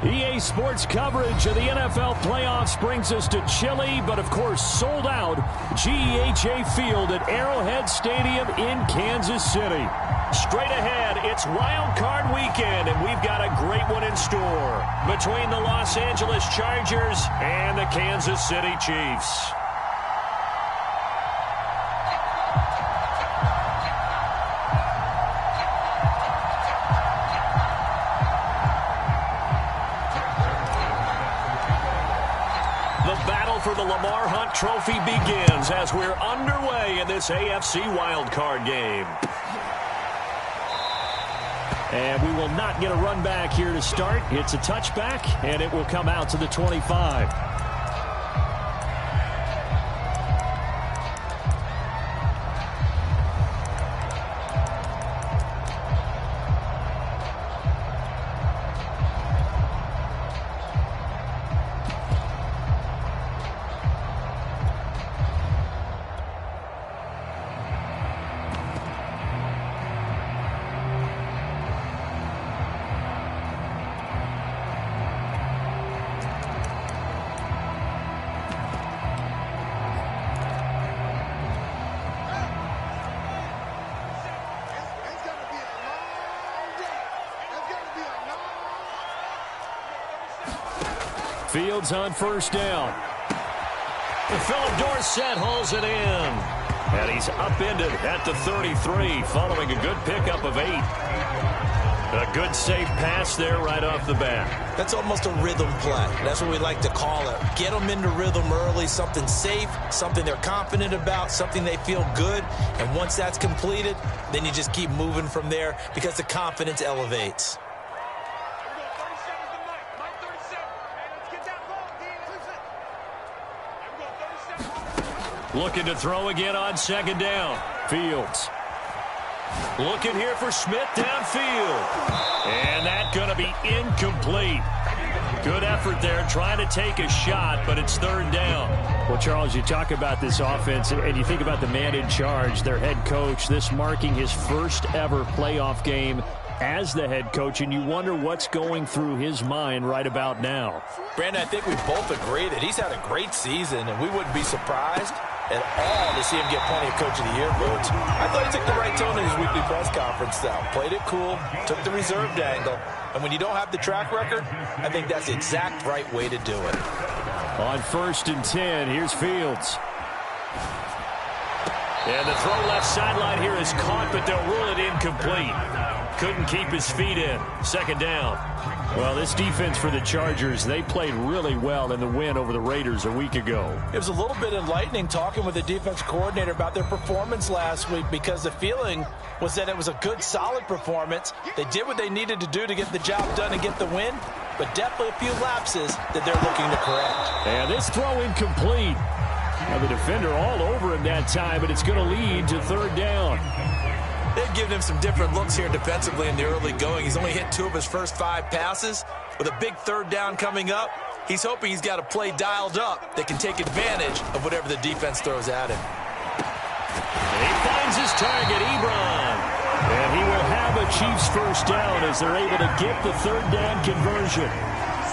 EA Sports coverage of the NFL playoffs brings us to chilly, but of course sold out GEHA Field at Arrowhead Stadium in Kansas City. Straight ahead, it's Wild Card Weekend, and we've got a great one in store between the Los Angeles Chargers and the Kansas City Chiefs. For the Lamar Hunt Trophy begins as we're underway in this AFC wildcard game. And we will not get a run back here to start. It's a touchback, and it will come out to the 25. Fields on first down. Philip Dorsett hauls it in. And he's upended at the 33 following a good pickup of 8. A good safe pass there right off the bat. That's almost a rhythm play. That's what we like to call it. Get them into rhythm early, something safe, something they're confident about, something they feel good. And once that's completed, then you just keep moving from there because the confidence elevates. Looking to throw again on second down. Fields. Looking here for Smith downfield. And that's going to be incomplete. Good effort there trying to take a shot, but it's third down. Well, Charles, you talk about this offense, and you think about the man in charge, their head coach, this marking his first ever playoff game as the head coach, and you wonder what's going through his mind right about now. Brandon, I think we both agree that he's had a great season, and we wouldn't be surprised at all to see him get plenty of Coach of the Year votes. I thought he took the right tone in his weekly press conference, though. Played it cool, took the reserved angle, and when you don't have the track record, I think that's the exact right way to do it. On 1st and 10, here's Fields. And the throw left sideline here is caught, but they'll rule it incomplete. Couldn't keep his feet in. Second down. Well, this defense for the Chargers, they played really well in the win over the Raiders a week ago. It was a little bit enlightening talking with the defense coordinator about their performance last week because the feeling was that it was a good, solid performance. They did what they needed to do to get the job done and get the win, but definitely a few lapses that they're looking to correct. And this throw incomplete. Now the defender all over him that time, but it's going to lead to third down. They've given him some different looks here defensively in the early going. He's only hit 2 of his first 5 passes. With a big third down coming up, he's hoping he's got a play dialed up that can take advantage of whatever the defense throws at him. He finds his target, Ebron. And he will have a Chiefs first down as they're able to get the third down conversion.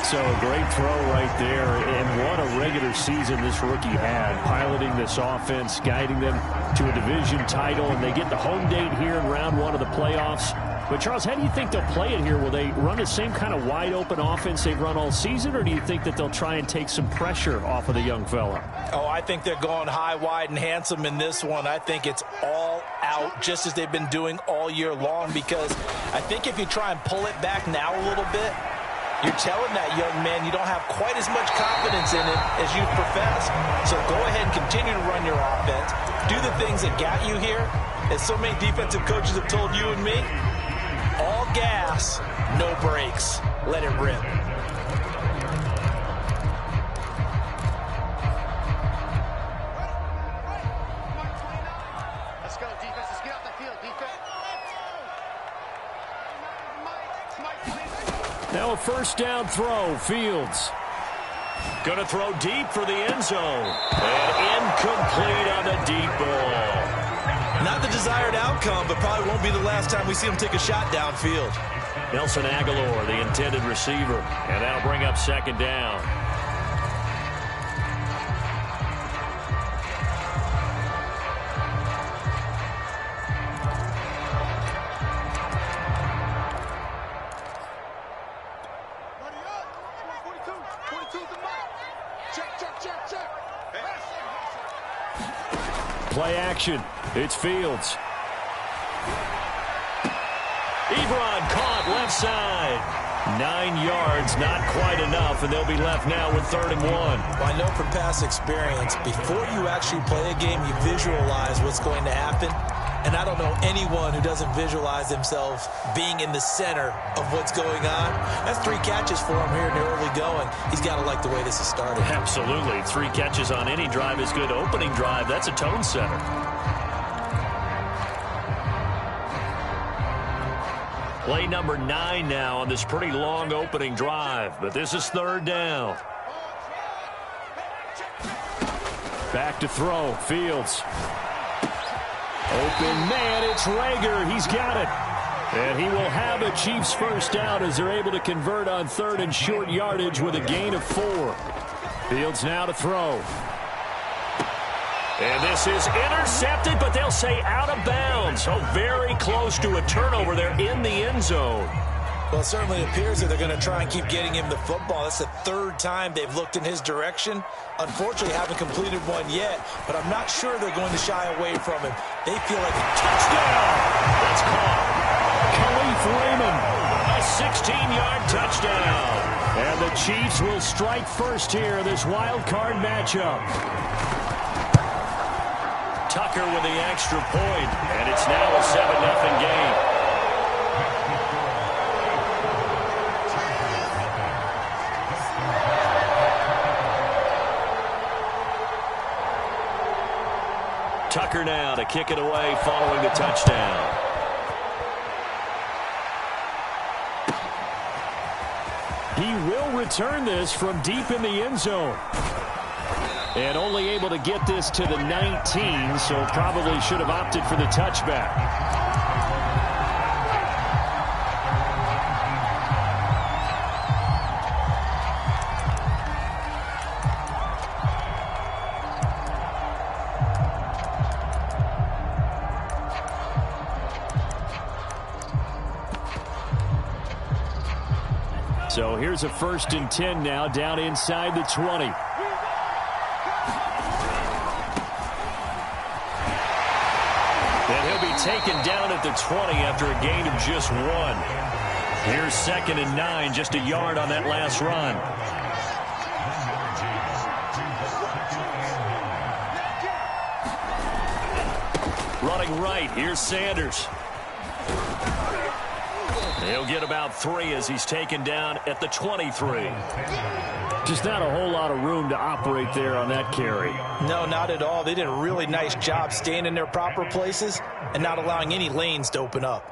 So a great throw right there, and what a regular season this rookie had, piloting this offense, guiding them to a division title, and they get the home date here in round 1 of the playoffs. But, Charles, how do you think they'll play it here? Will they run the same kind of wide-open offense they've run all season, or do you think that they'll try and take some pressure off of the young fella? Oh, I think they're going high, wide, and handsome in this one. I think it's all out, just as they've been doing all year long, because I think if you try and pull it back now a little bit, you're telling that young man you don't have quite as much confidence in it as you profess. So go ahead and continue to run your offense. Do the things that got you here. As so many defensive coaches have told you and me, all gas, no brakes. Let it rip. Let's go, defense. Let's get off the field, defense. Now a first down throw, Fields. Going to throw deep for the end zone. And incomplete on the deep ball. Not the desired outcome, but probably won't be the last time we see him take a shot downfield. Nelson Aguilar, the intended receiver. And that'll bring up second down. Play action. It's Fields. Ebron caught left side. 9 yards, not quite enough, and they'll be left now with 3rd and 1. Well, I know from past experience, before you actually play a game, you visualize what's going to happen. And I don't know anyone who doesn't visualize themselves being in the center of what's going on. That's 3 catches for him here in the early going. He's got to like the way this is started. Absolutely. 3 catches on any drive is good. Opening drive, that's a tone setter. Play number 9 now on this pretty long opening drive, but this is 3rd down. Back to throw, Fields. Open man, it's Rager. He's got it. And he will have a Chiefs first down as they're able to convert on 3rd and short yardage with a gain of 4. Fields now to throw. And this is intercepted, but they'll say out of bounds. So very close to a turnover there in the end zone. Well, it certainly appears that they're going to try and keep getting him the football. That's the 3rd time they've looked in his direction. Unfortunately, haven't completed one yet, but I'm not sure they're going to shy away from him. They feel like a touchdown. That's caught. Khalif Raymond, a 16-yard touchdown. And the Chiefs will strike first here in this wild card matchup. Tucker with the extra point, and it's now a 7-0 game. Tucker now to kick it away following the touchdown. He will return this from deep in the end zone. And only able to get this to the 19, so probably should have opted for the touchback. So here's a 1st and 10 now down inside the 20. And he'll be taken down at the 20 after a gain of just 1. Here's 2nd and 9, just a yard on that last run. Running right, here's Sanders. He'll get about 3 as he's taken down at the 23. Just not a whole lot of room to operate there on that carry. No, not at all. They did a really nice job staying in their proper places and not allowing any lanes to open up.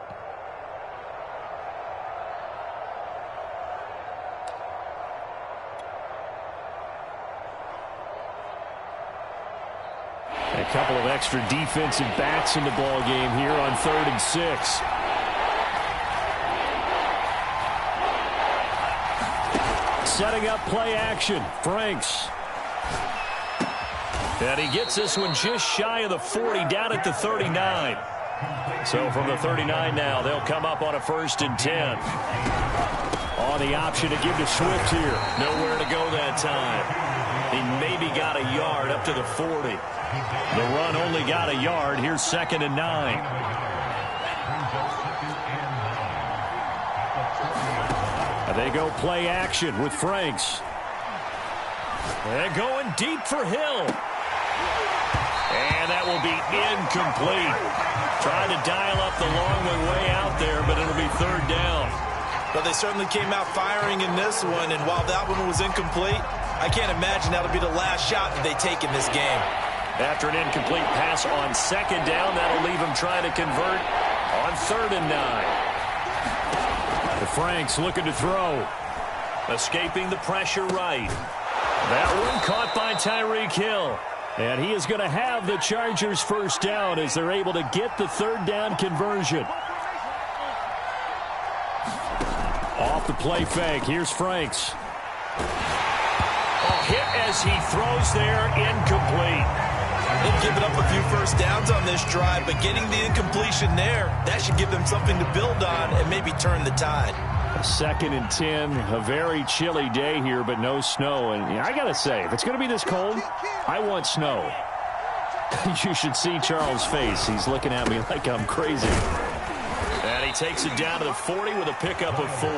A couple of extra defensive backs in the ball game here on 3rd and 6. Setting up play action. Franks. And he gets this one just shy of the 40, down at the 39. So from the 39 now, they'll come up on a 1st and 10. On the option to give to Swift here. Nowhere to go that time. He maybe got a yard up to the 40. The run only got a yard. Here's 2nd and 9. They go play action with Franks. They're going deep for Hill. And that will be incomplete. Trying to dial up the long way out there, but it'll be 3rd down. But they certainly came out firing in this one, and while that one was incomplete, I can't imagine that'll be the last shot that they take in this game. After an incomplete pass on 2nd down, that'll leave them trying to convert on 3rd and 9. Franks looking to throw. Escaping the pressure right. That one caught by Tyreek Hill. And he is going to have the Chargers first down as they're able to get the 3rd down conversion. Off the play fake. Here's Franks. Oh, hit as he throws there, incomplete. They've given up a few first downs on this drive, but getting the incompletion there, that should give them something to build on and maybe turn the tide. 2nd and 10, a very chilly day here, but no snow. And I got to say, if it's going to be this cold, I want snow. You should see Charles' face. He's looking at me like I'm crazy. And he takes it down to the 40 with a pickup of 4.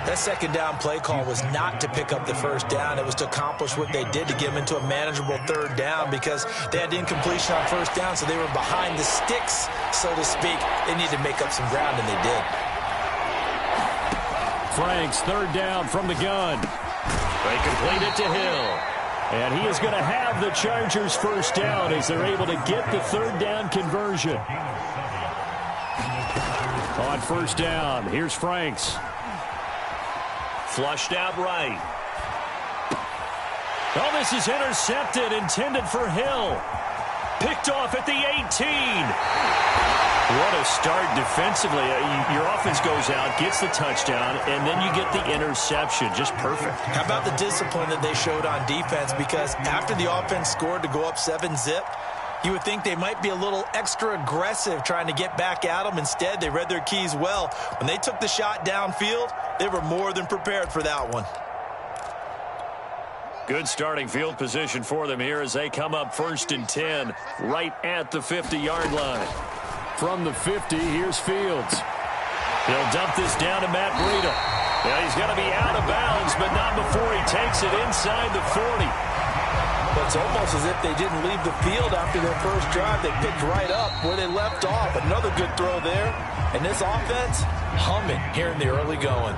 That second down play call was not to pick up the first down. It was to accomplish what they did to get them into a manageable 3rd down because they had incompletion on 1st down, so they were behind the sticks, so to speak. They needed to make up some ground, and they did. Franks, 3rd down from the gun. They complete it to Hill. And he is going to have the Chargers' 1st down as they're able to get the 3rd down conversion. On 1st down, here's Franks. Flushed out right. Oh, this is intercepted, intended for Hill. Picked off at the 18. What a start defensively. Your offense goes out, gets the touchdown, and then you get the interception. Just perfect. How about the discipline that they showed on defense? Because after the offense scored to go up 7-zip, you would think they might be a little extra aggressive trying to get back at them. Instead, they read their keys well. When they took the shot downfield, they were more than prepared for that one. Good starting field position for them here as they come up 1st and 10 right at the 50-yard line. From the 50, here's Fields. He'll dump this down to Matt Breida. Yeah, he's going to be out of bounds, but not before he takes it inside the 40. It's almost as if they didn't leave the field after their first drive. They picked right up where they left off. Another good throw there. And this offense, humming here in the early going.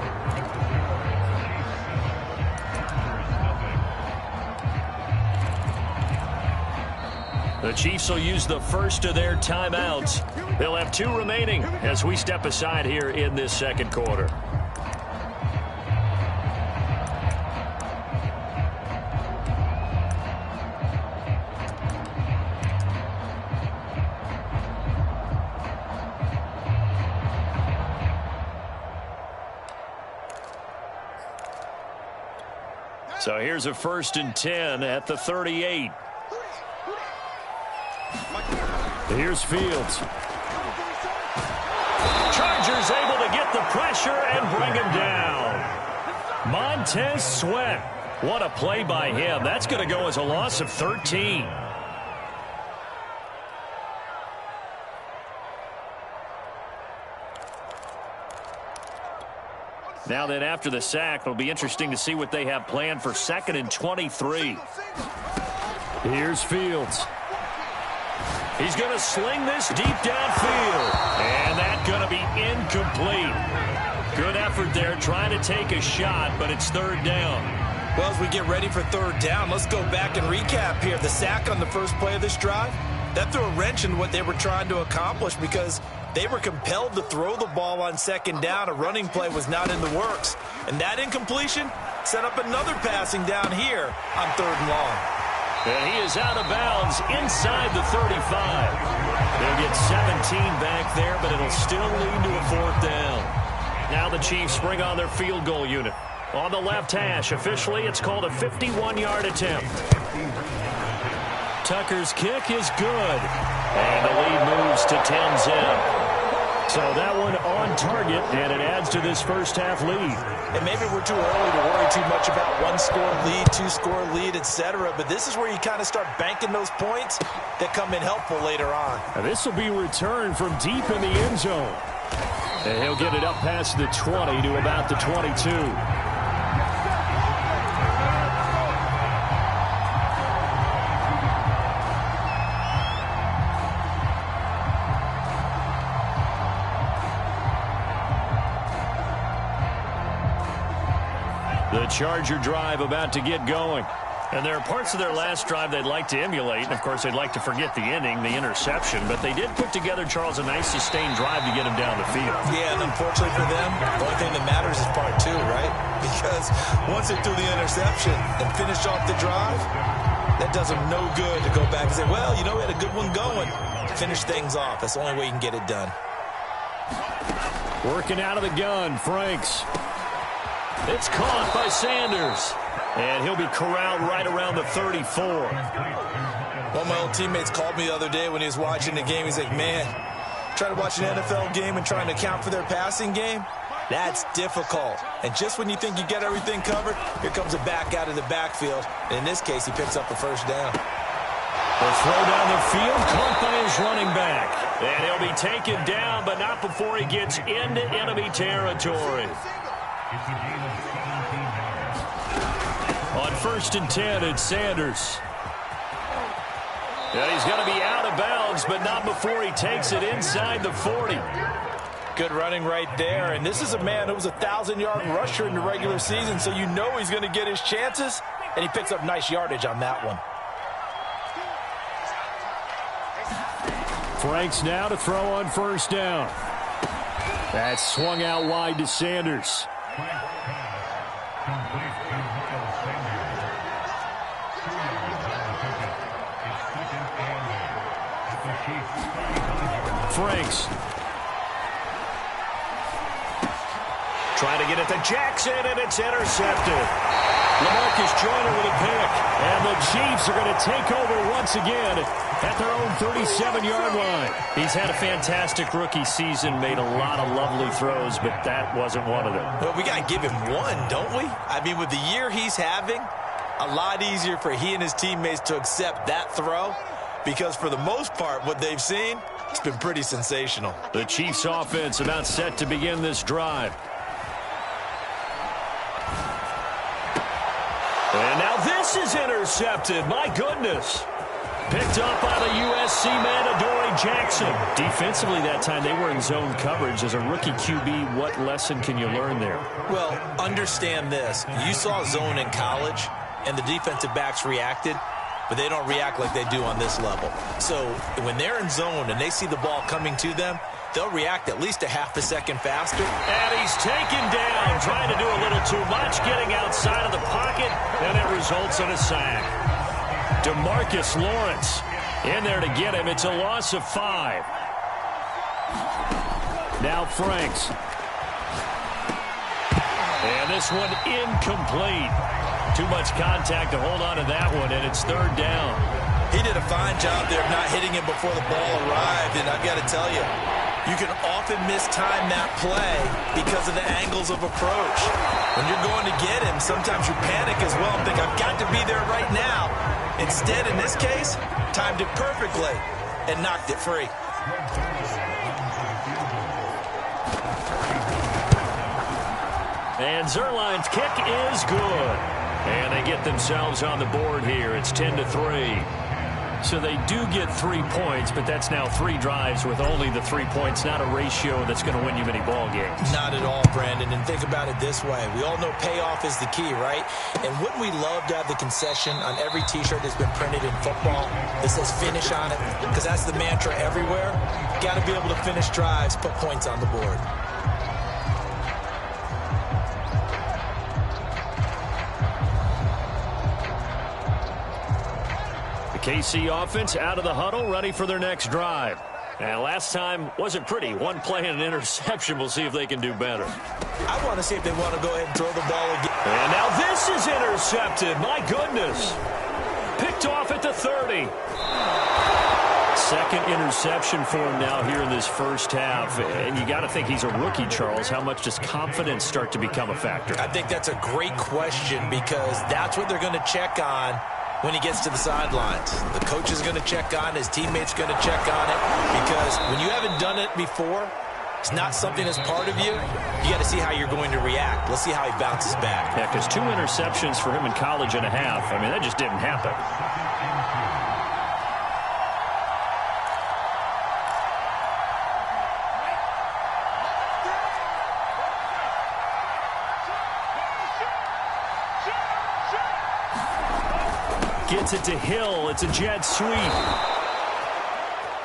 The Chiefs will use the first of their timeouts. They'll have 2 remaining as we step aside here in this 2nd quarter. So here's a 1st and 10 at the 38. Here's Fields. Chargers able to get the pressure and bring him down. Montez Sweat. What a play by him. That's going to go as a loss of 13. Now then, after the sack, it'll be interesting to see what they have planned for 2nd and 23. Here's Fields. He's going to sling this deep downfield. And that's going to be incomplete. Good effort there trying to take a shot, but it's 3rd down. Well, as we get ready for 3rd down, let's go back and recap here. The sack on the first play of this drive, that threw a wrench in what they were trying to accomplish because they were compelled to throw the ball on 2nd down. A running play was not in the works. And that incompletion set up another passing down here on 3rd and long. And he is out of bounds inside the 35. They'll get 17 back there, but it'll still lead to a 4th down. Now the Chiefs bring on their field goal unit. On the left hash, officially it's called a 51-yard attempt. Tucker's kick is good. And the lead moves to 10-zip. So that one on target, and it adds to this first-half lead. And maybe we're too early to worry too much about 1-score lead, 2-score lead, etc. But this is where you kind of start banking those points that come in helpful later on. Now this will be returned from deep in the end zone. And he'll get it up past the 20 to about the 22. The Charger drive about to get going. And there are parts of their last drive they'd like to emulate. And, of course, they'd like to forget the ending, the interception. But they did put together, Charles, a nice sustained drive to get him down the field. Yeah, and unfortunately for them, the only thing that matters is part 2, right? Because once they threw the interception and finished off the drive, that does them no good to go back and say, well, you know, we had a good one going. Finish things off. That's the only way you can get it done. Working out of the gun, Franks. It's caught by Sanders. And he'll be corralled right around the 34. One of my old teammates called me the other day when he was watching the game. He's like, man, trying to watch an NFL game and trying to account for their passing game, that's difficult. And just when you think you get everything covered, here comes a back out of the backfield. And in this case, he picks up the first down. The throw down the field, caught by his running back. And he'll be taken down, but not before he gets into enemy territory. On 1st and 10, it's Sanders. And he's going to be out of bounds, but not before he takes it inside the 40. Good running right there. And this is a man who was a 1,000-yard rusher in the regular season, so you know he's going to get his chances. And he picks up nice yardage on that one. Franks now to throw on 1st down. That's swung out wide to Sanders. Franks. Trying to get it to Jackson, and it's intercepted. LaMarcus Joyner with a pick. And the Chiefs are going to take over once again at their own 37-yard line. He's had a fantastic rookie season, made a lot of lovely throws, but that wasn't one of them. Well, we got to give him one, don't we? I mean, with the year he's having, a lot easier for he and his teammates to accept that throw, because for the most part, what they've seen, it's been pretty sensational. The Chiefs offense about set to begin this drive. And now this is intercepted. My goodness. Picked up by the USC man, Adoree Jackson. Defensively that time, they were in zone coverage. As a rookie QB, what lesson can you learn there? Well, understand this. You saw zone in college, and the defensive backs reacted, but they don't react like they do on this level. So when they're in zone and they see the ball coming to them, they'll react at least a half a second faster. And he's taken down, trying to do a little too much, getting outside of the pocket, and it results in a sack. DeMarcus Lawrence in there to get him. It's a loss of 5. Now Franks. And this one incomplete. Too much contact to hold on to that one, and it's 3rd down. He did a fine job there of not hitting him before the ball arrived, and I've got to tell you, you can often mistime that play because of the angles of approach. When you're going to get him, sometimes you panic as well and think, I've got to be there right now. Instead, in this case, timed it perfectly and knocked it free. And Zuerlein's kick is good. And they get themselves on the board here. It's 10-3. So they do get 3 points, but that's now 3 drives with only the 3 points, not a ratio that's going to win you many ball games. Not at all, Brandon. And think about it this way. We all know payoff is the key, right? And wouldn't we love to have the concession on every T-shirt that's been printed in football that says finish on it? Because that's the mantra everywhere. Got to be able to finish drives, put points on the board. KC offense out of the huddle, ready for their next drive. And last time wasn't pretty. One play and an interception. We'll see if they can do better. I want to see if they want to go ahead and throw the ball again. And now this is intercepted. My goodness. Picked off at the 30. Second interception for him now here in this first half. And you got to think he's a rookie, Charles. How much does confidence start to become a factor? I think that's a great question because that's what they're going to check on when he gets to the sidelines. The coach is going to check on, his teammates going to check on it, because when you haven't done it before, it's not something that's part of you. You got to see how you're going to react. Let's see how he bounces back. Yeah, because 2 interceptions for him in college and a half. I mean, that just didn't happen. Gets it to Hill. It's a jet sweep.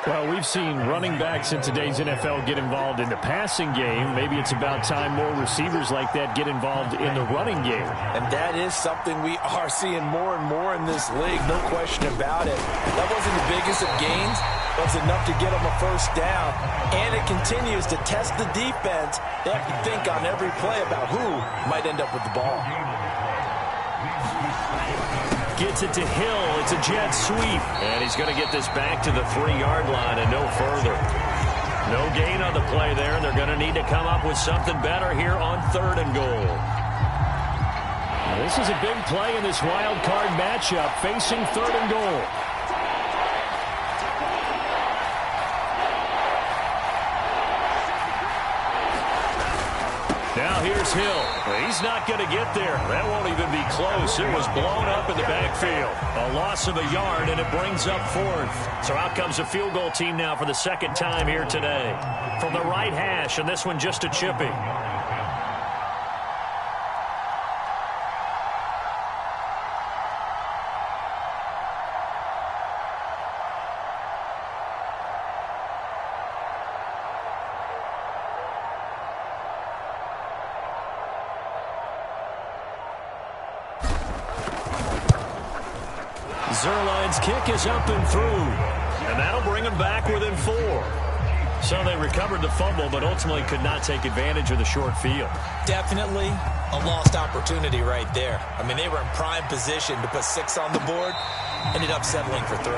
Well, we've seen running backs in today's NFL get involved in the passing game. Maybe it's about time more receivers like that get involved in the running game. And that is something we are seeing more and more in this league, no question about it. That wasn't the biggest of gains, but it's enough to get them a first down. And it continues to test the defense. They have to think on every play about who might end up with the ball. Gets it to Hill. It's a jet sweep. And he's going to get this back to the 3-yard line and no further. No gain on the play there. They're going to need to come up with something better here on 3rd and goal. This is a big play in this wild card matchup facing 3rd and goal. Now here's Hill. He's not going to get there. That won't even be close. It was blown up in the backfield. A loss of a yard, and it brings up 4th. So out comes a field goal team now for the 2nd time here today. From the right hash, and this one just a chippy. Zuerlein's kick is up and through, and that'll bring them back within 4. So they recovered the fumble, but ultimately could not take advantage of the short field. Definitely a lost opportunity right there. I mean, they were in prime position to put 6 on the board, ended up settling for 3.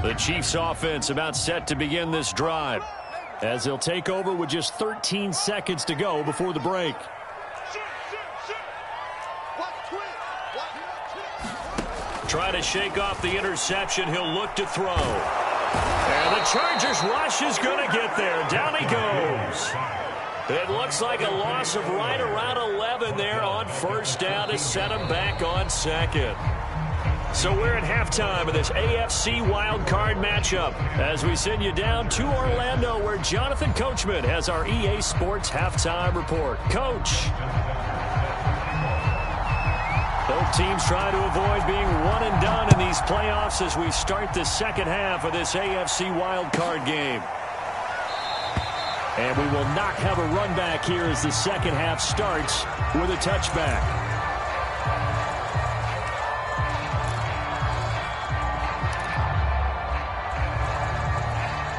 The Chiefs offense about set to begin this drive as they'll take over with just 13 seconds to go before the break. Try to shake off the interception. He'll look to throw. And the Chargers rush is going to get there. Down he goes. It looks like a loss of right around 11 there on 1st down to set him back on 2nd. So we're at halftime of this AFC wildcard matchup as we send you down to Orlando where Jonathan Coachman has our EA Sports halftime report. Coach. Both teams try to avoid being one and done in these playoffs as we start the 2nd half of this AFC wildcard game. And we will not have a run back here as the 2nd half starts with a touchback.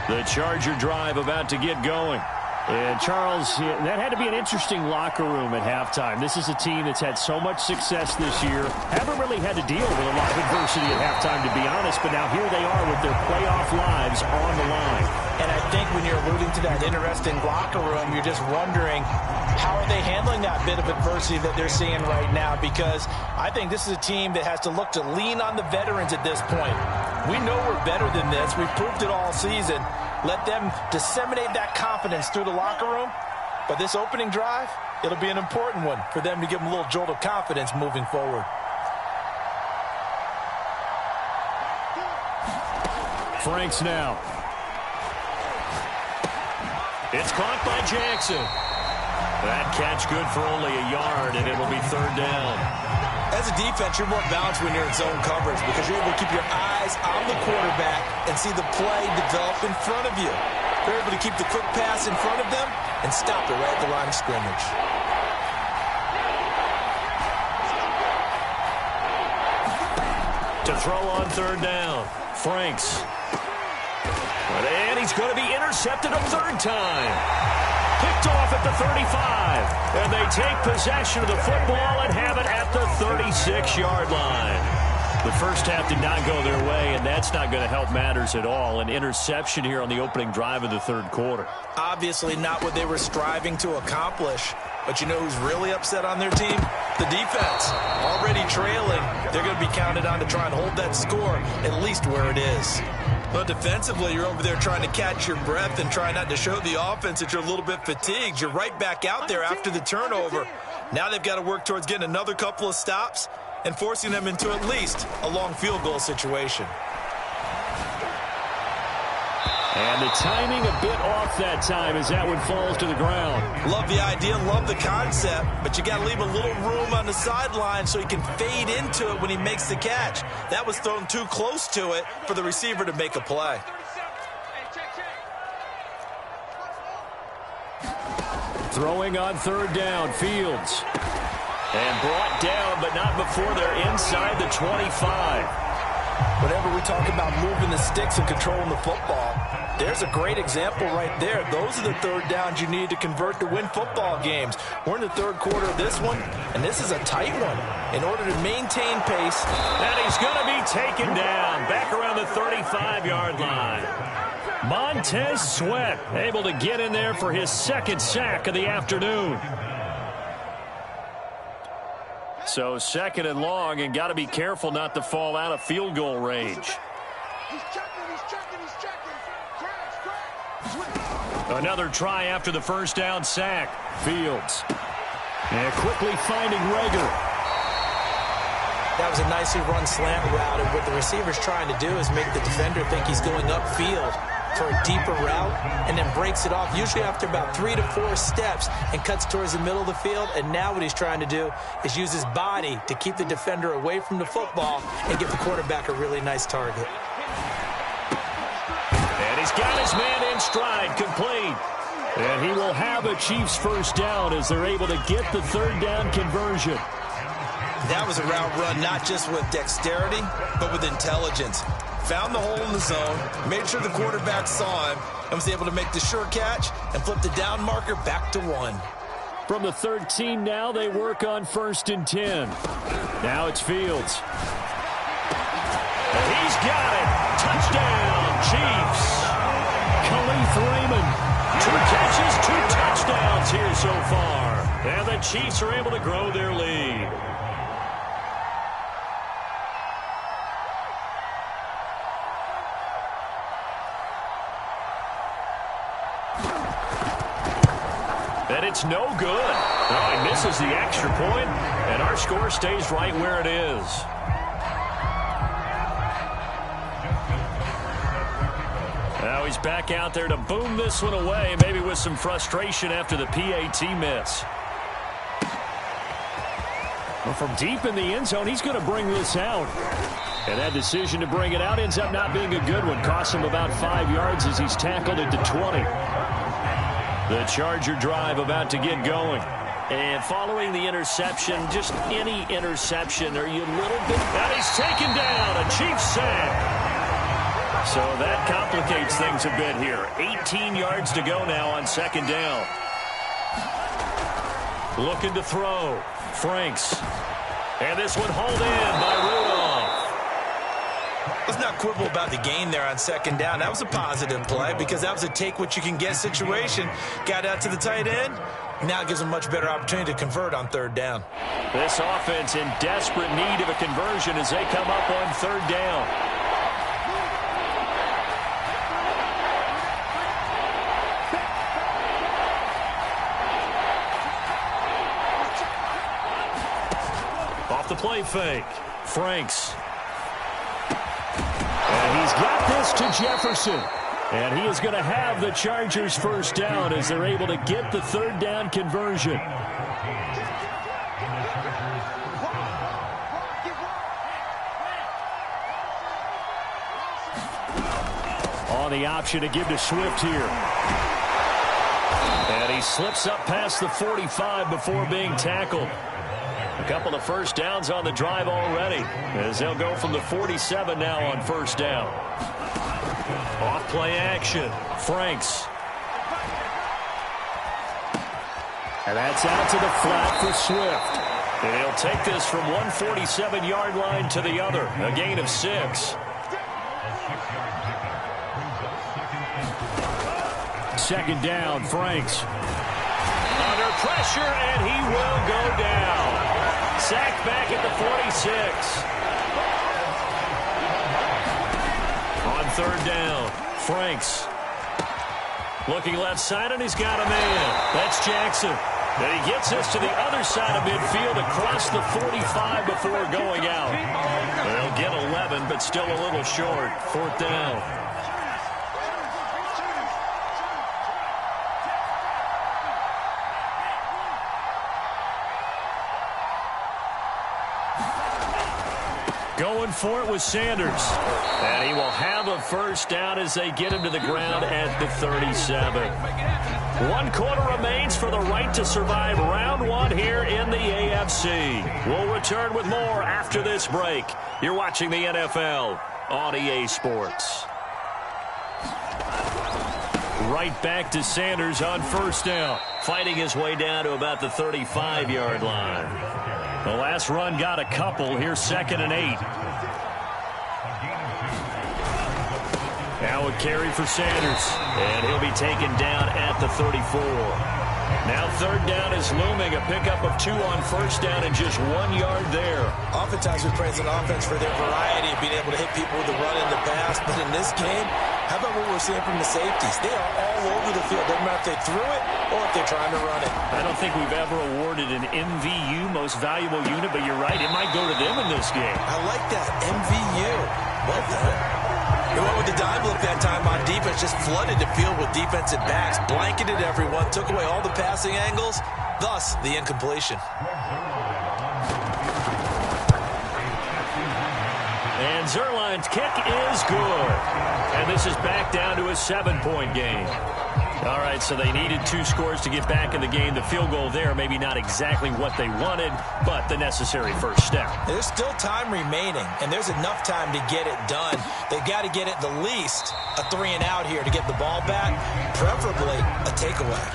The Charger drive about to get going. And Charles, that had to be an interesting locker room at halftime. This is a team that's had so much success this year. Haven't really had to deal with a lot of adversity at halftime, to be honest. But now here they are with their playoff lives on the line. And I think when you're alluding to that interesting locker room, you're just wondering, how are they handling that bit of adversity that they're seeing right now? Because I think this is a team that has to look to lean on the veterans at this point. We know we're better than this. We've proved it all season. Let them disseminate that confidence through the locker room. But this opening drive, it'll be an important one for them to give them a little jolt of confidence moving forward. Franks now. It's caught by Jackson. That catch good for only a yard, and it'll be 3rd down. As a defense, you're more balanced when you're in zone coverage because you're able to keep your eyes on the quarterback and see the play develop in front of you. They're able to keep the quick pass in front of them and stop it right at the line of scrimmage. To throw on 3rd down, Franks. And he's going to be intercepted a 3rd time. Picked off at the 35. And they take possession of the football and have it at the 36-yard line. The first half did not go their way, and that's not going to help matters at all. An interception here on the opening drive of the 3rd quarter. Obviously not what they were striving to accomplish. But you know who's really upset on their team? The defense. Already trailing. They're going to be counted on to try and hold that score at least where it is. But defensively, you're over there trying to catch your breath and try not to show the offense that you're a little bit fatigued. You're right back out there after the turnover. Now they've got to work towards getting another couple of stops and forcing them into at least a long field goal situation. And the timing a bit off that time as that one falls to the ground. Love the idea, love the concept, but you got to leave a little room on the sideline so he can fade into it when he makes the catch. That was thrown too close to it for the receiver to make a play. Throwing on third down, Fields. And brought down, but not before they're inside the 25. Whenever we talk about moving the sticks and controlling the football, there's a great example right there. Those are the third downs you need to convert to win football games. We're in the third quarter of this one, and this is a tight one. In order to maintain pace. And he's going to be taken down back around the 35-yard line. Montez Sweat able to get in there for his second sack of the afternoon. So second and long, and got to be careful not to fall out of field goal range. He's checking. Another try after the first down sack. Fields. And quickly finding Reagor. That was a nicely run slant route, and what the receiver's trying to do is make the defender think he's going upfield for a deeper route, and then breaks it off, usually after about 3 to 4 steps, and cuts towards the middle of the field. And now what he's trying to do is use his body to keep the defender away from the football and give the quarterback a really nice target. And he's got his man in stride, complete. And he will have a Chiefs first down as they're able to get the third down conversion. That was a route run not just with dexterity, but with intelligence. Found the hole in the zone, made sure the quarterback saw him, and was able to make the sure catch and flip the down marker back to 1. From the 13 now, they work on 1st and 10. Now it's Fields. And he's got it. Touchdown, Chiefs. Khalif Raymond. 2 catches, 2 touchdowns here so far. And the Chiefs are able to grow their lead. And it's no good. Oh, he misses the extra point, and our score stays right where it is. Now he's back out there to boom this one away, maybe with some frustration after the PAT miss. Well, from deep in the end zone, he's going to bring this out. And that decision to bring it out ends up not being a good one. Costs him about 5 yards as he's tackled at the 20. The Charger drive about to get going. And following the interception, just any interception, are you a little bit... And he's taken down, a Chiefs sack. So that complicates things a bit here. 18 yards to go now on 2nd down. Looking to throw. Franks. And this one hauled in by Rudolph. Let's not quibble about the gain there on 2nd down. That was a positive play because that was a take-what-you-can-get situation. Got out to the tight end. Now it gives them a much better opportunity to convert on 3rd down. This offense in desperate need of a conversion as they come up on 3rd down. Off the play fake. Franks. And he's got this to Jefferson. And he is going to have the Chargers first down as they're able to get the 3rd down conversion. On the option to give to Swift here. And he slips up past the 45 before being tackled. A couple of first downs on the drive already as they'll go from the 47 now on 1st down. Off play action. Franks. And that's out to the flat for Swift. And he'll take this from one 47-yard line to the other. A gain of 6. Second down, Franks. Under pressure, and he will go down. Sacked back at the 46. On 3rd down, Franks. Looking left side, and he's got a man. That's Jackson. And he gets this to the other side of midfield across the 45 before going out. They'll get 11, but still a little short. 4th down. Going for it with Sanders. And he will have a first down as they get him to the ground at the 37. 1 quarter remains for the right to survive round 1 here in the AFC. We'll return with more after this break. You're watching the NFL on EA Sports. Right back to Sanders on first down. Fighting his way down to about the 35-yard line. The last run got a couple. Here's 2nd and 8. Now a carry for Sanders. And he'll be taken down at the 34. Now 3rd down is looming. A pickup of 2 on first down and just 1 yard there. Oftentimes we praise an offense for their variety of being able to hit people with the run and the pass. But in this game, how about what we're seeing from the safeties? They are all over the field. Doesn't matter if they threw it or if they're trying to run it. I don't think we've ever awarded an MVU, most valuable unit, but you're right. It might go to them in this game. I like that. MVU. Well done. They went with the dive look that time on defense, just flooded the field with defensive backs, blanketed everyone, took away all the passing angles, thus the incompletion. And Zuerlein's kick is good. And this is back down to a 7-point game. All right, so they needed 2 scores to get back in the game. The field goal there, maybe not exactly what they wanted, but the necessary first step. There's still time remaining, and there's enough time to get it done. They've got to get at the least a 3-and-out here to get the ball back, preferably a takeaway.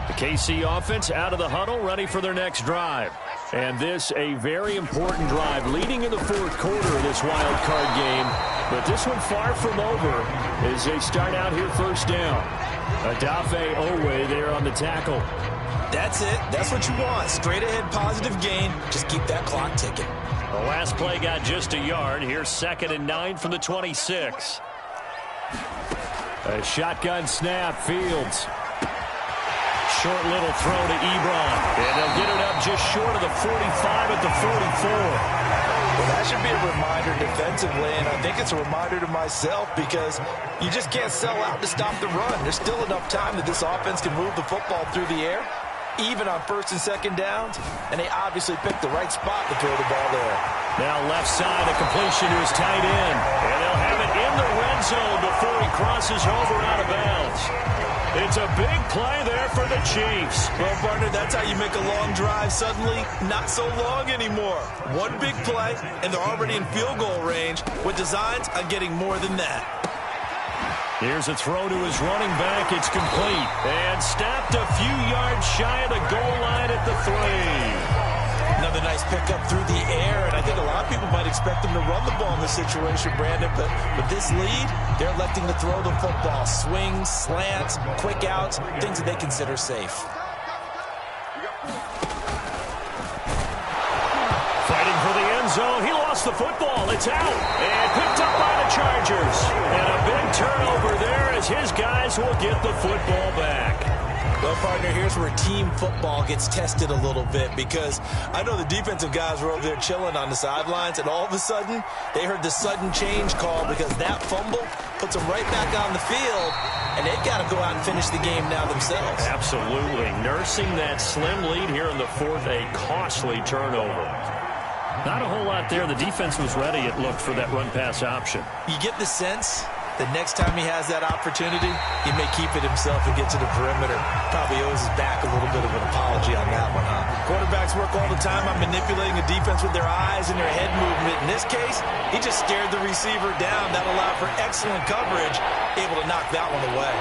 The KC offense out of the huddle, ready for their next drive. And this a very important drive, leading in the 4th quarter of this wild card game. But this one far from over as they start out here first down. Odafe Oweh there on the tackle. That's it. That's what you want. Straight ahead positive gain. Just keep that clock ticking. The last play got just a yard. Here's 2nd and 9 from the 26. A shotgun snap, Fields. Short little throw to Ebron. And they'll get it up just short of the 45 at the 44. Well, that should be a reminder defensively, and I think it's a reminder to myself because you just can't sell out to stop the run. There's still enough time that this offense can move the football through the air, even on 1st and 2nd downs, and they obviously picked the right spot to throw the ball there. Now left side, a completion to his tight end, and they'll have it in the red zone before he crosses over out of bounds. It's a big play there for the Chiefs. Well, partner, that's how you make a long drive suddenly not so long anymore. One big play, and they're already in field goal range with designs on getting more than that. Here's a throw to his running back. It's complete. And stopped a few yards shy of the goal line at the 3. Another nice pickup through the air, and I think a lot of people might expect them to run the ball in this situation, Brandon, but with this lead, they're electing to throw the football. Swings, slants, quick outs, things that they consider safe. Fighting for the end zone. He lost the football. It's out. And picked up by the Chargers. And a big turnover there as his guys will get the football back. Well, partner, here's where team football gets tested a little bit because I know the defensive guys were over there chilling on the sidelines, and all of a sudden, they heard the sudden change call because that fumble puts them right back on the field, and they've got to go out and finish the game now themselves. Absolutely. Nursing that slim lead here in the 4th, a costly turnover. Not a whole lot there. The defense was ready, it looked, for that run-pass option. You get the sense the next time he has that opportunity, he may keep it himself and get to the perimeter. Probably owes his back a little bit of an apology on that one, huh? Quarterbacks work all the time on manipulating the defense with their eyes and their head movement. In this case, he just stared the receiver down. That allowed for excellent coverage, able to knock that one away.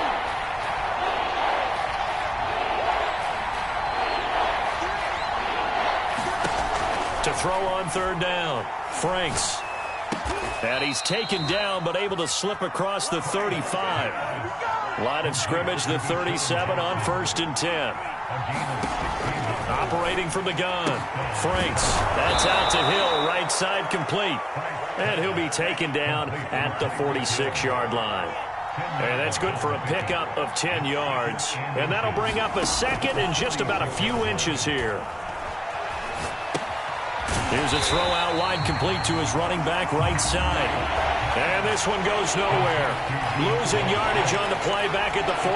To throw on 3rd down, Franks. And he's taken down, but able to slip across the 35. Line of scrimmage, the 37 on 1st and 10. Operating from the gun, Franks. That's out to Hill, right side complete. And he'll be taken down at the 46-yard line. And that's good for a pickup of 10 yards. And that'll bring up a 2nd and just about a few inches here. Here's a throw out wide complete to his running back right side. And this one goes nowhere. Losing yardage on the play back at the 46.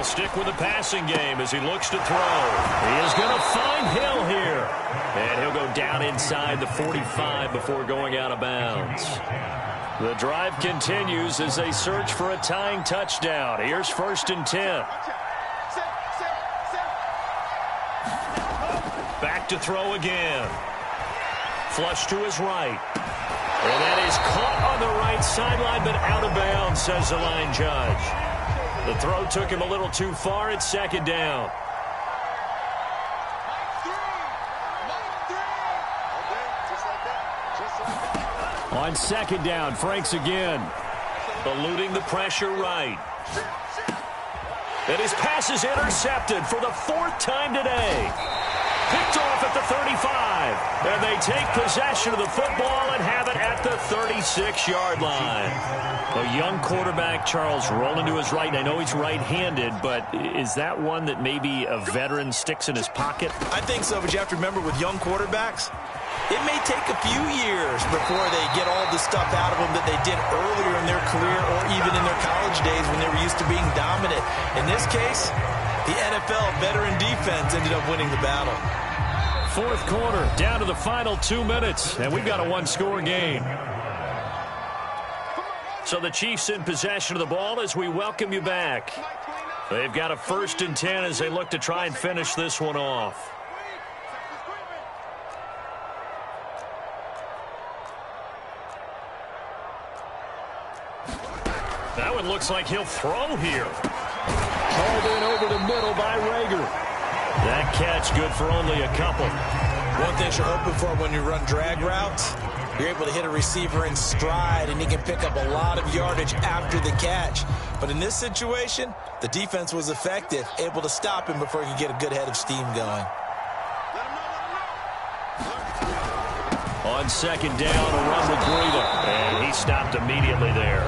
They'll stick with the passing game as he looks to throw. He is going to find Hill here. And he'll go down inside the 45 before going out of bounds. The drive continues as they search for a tying touchdown. Here's 1st and 10. Back to throw again. Flush to his right. And that is caught on the right sideline, but out of bounds, says the line judge. The throw took him a little too far. It's 2nd down. On 2nd down, Franks again. Eluding the pressure right. And his pass is intercepted for the 4th time today. Picked off at the 35. And they take possession of the football and have it at the 36-yard line. A young quarterback, Charles, rolling to his right. And I know he's right-handed, but is that one that maybe a veteran sticks in his pocket? I think so, but you have to remember with young quarterbacks, it may take a few years before they get all the stuff out of them that they did earlier in their career or even in their college days when they were used to being dominant. In this case, the NFL veteran defense ended up winning the battle. 4th quarter, down to the final 2 minutes, and we've got a one-score game. So the Chiefs in possession of the ball as we welcome you back. They've got a 1st and 10 as they look to try and finish this one off. That one looks like he'll throw here. Hauled in over the middle by Rager. That catch good for only a couple. One thing you're hoping for when you run drag routes, you're able to hit a receiver in stride, and he can pick up a lot of yardage after the catch. But in this situation, the defense was effective, able to stop him before he could get a good head of steam going. On 2nd down, a run with Breida, and he stopped immediately there.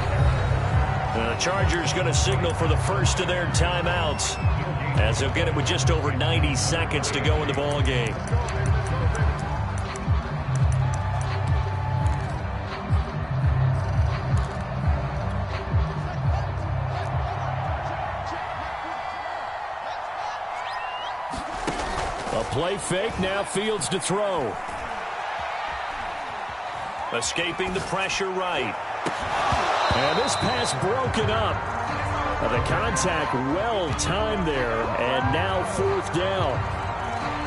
The Chargers going to signal for the first of their timeouts as they'll get it with just over 90 seconds to go in the ball game. A play fake, now Fields to throw. Escaping the pressure right. And this pass broken up. The contact well-timed there, and now 4th down.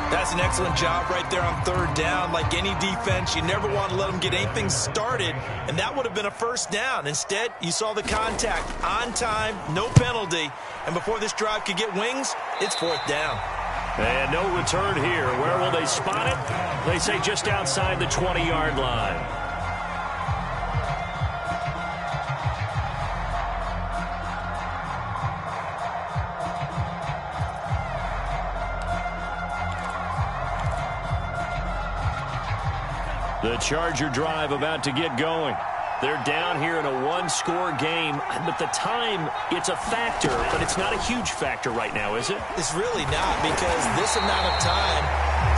That's an excellent job right there on 3rd down. Like any defense, you never want to let them get anything started, and that would have been a 1st down. Instead, you saw the contact on time, no penalty, and before this drive could get wings, it's 4th down. And no return here. Where will they spot it? They say just outside the 20-yard line. The Charger drive about to get going. They're down here in a one-score game, but the time, it's a factor, but it's not a huge factor right now, is it? It's really not, because this amount of time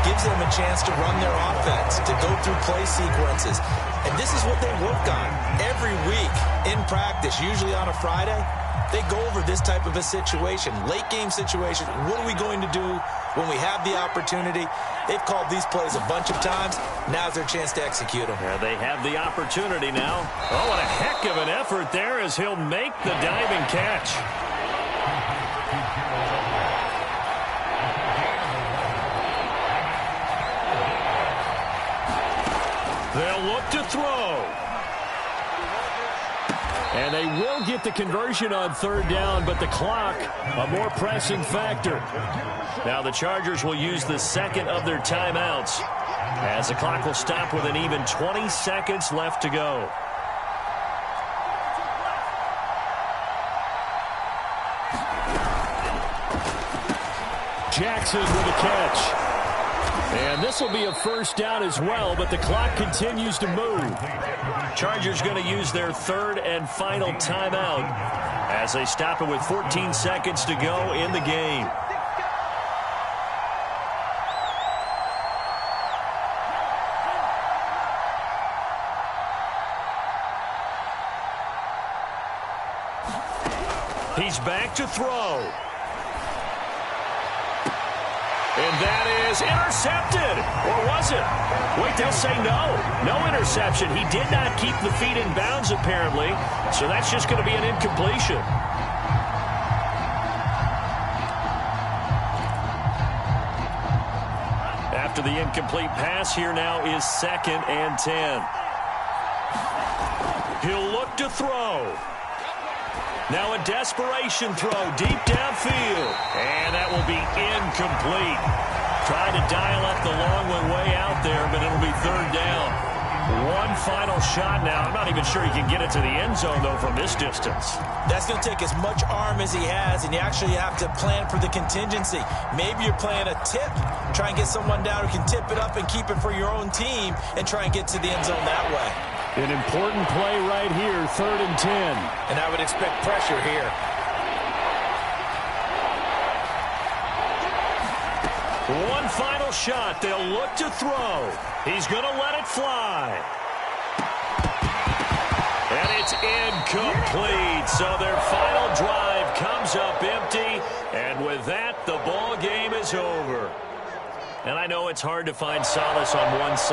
gives them a chance to run their offense, to go through play sequences. And this is what they work on every week in practice, usually on a Friday. They go over this type of a situation, late game situation. What are we going to do when we have the opportunity? They've called these plays a bunch of times. Now's their chance to execute them. Yeah, they have the opportunity now. Oh, what a heck of an effort there as he'll make the diving catch. They'll look to throw. And they will get the conversion on 3rd down, but the clock, a more pressing factor. Now the Chargers will use the second of their timeouts as the clock will stop with an even 20 seconds left to go. Jackson with a catch. And this will be a 1st down as well, but the clock continues to move. Chargers going to use their 3rd and final timeout as they stop it with 14 seconds to go in the game. He's back to throw. And that is intercepted. Or was it? Wait, they'll say no. No interception. He did not keep the feet in bounds, apparently. So that's just going to be an incompletion. After the incomplete pass, here now is 2nd and 10. He'll look to throw. Now a desperation throw deep downfield. And that will be incomplete. Tried to dial up the long one way out there, but it'll be 3rd down. One final shot now. I'm not even sure he can get it to the end zone, though, from this distance. That's going to take as much arm as he has, and you actually have to plan for the contingency. Maybe you're playing a tip. Try and get someone down who can tip it up and keep it for your own team and try and get to the end zone that way. An important play right here, 3rd and 10. And I would expect pressure here. One final shot. They'll look to throw. He's going to let it fly. And it's incomplete. So their final drive comes up empty. And with that, the ball game is over. And I know it's hard to find solace on one side.